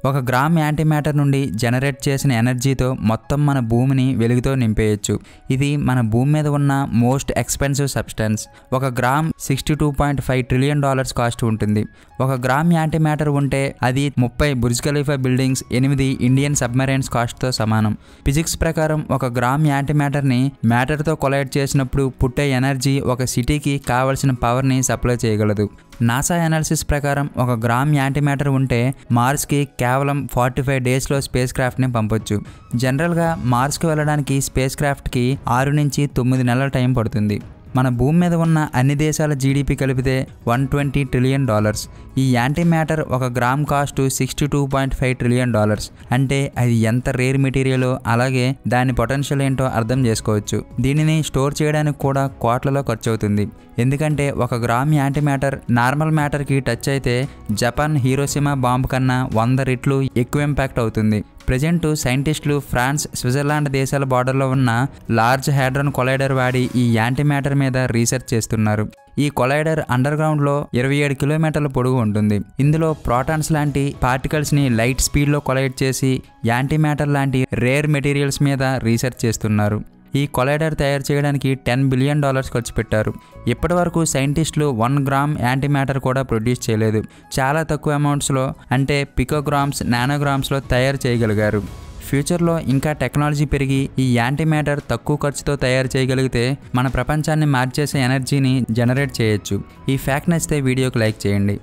ఒక గ్రామ్ యాంటీమ్యాటర్ నుండి జనరేట్ చేసిన ఎనర్జీతో మొత్తం మన భూమిని వెలుగుతో నింపేయచ్చు. ఇది మన భూమి మీద ఉన్న మోస్ట్ ఎక్స్పెన్సివ్ సబ్స్టెన్స్. ఒక గ్రామ్ $62.5 ట్రిలియన్ కాస్ట్ ఉంటుంది. ఒక గ్రామ్ యాంటీమ్యాటర్ ఉంటే అది 30 Burj Khalifa buildings, 8 Indian submarines కాస్ట్తో సమానం. ఫిజిక్స్ ప్రకారం ఒక గ్రామ్ యాంటీమ్యాటర్ని మ్యాటర్తో కొలైడ్ చేసినప్పుడు పుట్టే ఎనర్జీ ఒక సిటీకి కావలసిన పవర్ని సప్లై చేయగలదు. నాసా అనాలిసిస్ ప్రకారం ఒక గ్రామ్ యాంటీమ్యాటర్ ఉంటే మార్స్కి కేవలం 45 డేస్లో స్పేస్ క్రాఫ్ట్ని పంపొచ్చు. జనరల్గా మార్స్కి వెళ్ళడానికి స్పేస్ క్రాఫ్ట్కి 6 నుంచి 9 నెలల టైం పడుతుంది. మన భూమి మీద ఉన్న అన్ని దేశాల జీడిపి కలిపితే $120 ట్రిలియన్. ఈ యాంటీమ్యాటర్ ఒక గ్రామ్ కాస్ట్ $62.5 ట్రిలియన్. అంటే అది ఎంత రేర్ మెటీరియలో అలాగే దాని పొటెన్షియల్ ఏంటో అర్థం చేసుకోవచ్చు. దీనిని స్టోర్ చేయడానికి కూడా కోట్లలో ఖర్చు అవుతుంది. ఎందుకంటే ఒక గ్రామ్ యాంటీమ్యాటర్ నార్మల్ మ్యాటర్కి టచ్ అయితే జపాన్ హీరోషిమా బాంబు కన్నా 100 రెట్లు ఎక్కువ ఇంపాక్ట్ అవుతుంది. ప్రజెంట్ సైంటిస్టులు ఫ్రాన్స్, స్విట్జర్లాండ్ దేశాల బార్డర్లో ఉన్న లార్జ్ హ్యాడ్రాన్ కొలైడర్ వాడి ఈ యాంటీమ్యాటర్ మీద రీసెర్చ్ చేస్తున్నారు. ఈ కొలైడర్ అండర్ గ్రౌండ్లో 27 కిలోమీటర్ల పొడవు ఉంటుంది. ఇందులో ప్రోటాన్స్ లాంటి పార్టికల్స్ని లైట్ స్పీడ్లో కొలైడ్ చేసి యాంటీమ్యాటర్ లాంటి రేర్ మెటీరియల్స్ మీద రీసెర్చ్ చేస్తున్నారు. ఈ కొలైడర్ తయారు చేయడానికి $10 బిలియన్ ఖర్చు పెట్టారు. ఇప్పటి వరకు సైంటిస్టులు 1 గ్రామ్ యాంటీమ్యాటర్ కూడా ప్రొడ్యూస్ చేయలేదు. చాలా తక్కువ అమౌంట్స్లో అంటే పికోగ్రామ్స్, నానోగ్రామ్స్లో తయారు చేయగలిగారు. ఫ్యూచర్లో ఇంకా టెక్నాలజీ పెరిగి ఈ యాంటీమ్యాటర్ తక్కువ ఖర్చుతో తయారు చేయగలిగితే మన ప్రపంచాన్ని మార్చేసే ఎనర్జీని జనరేట్ చేయొచ్చు. ఈ ఫ్యాక్ట్ నచ్చితే వీడియోకి లైక్ చేయండి.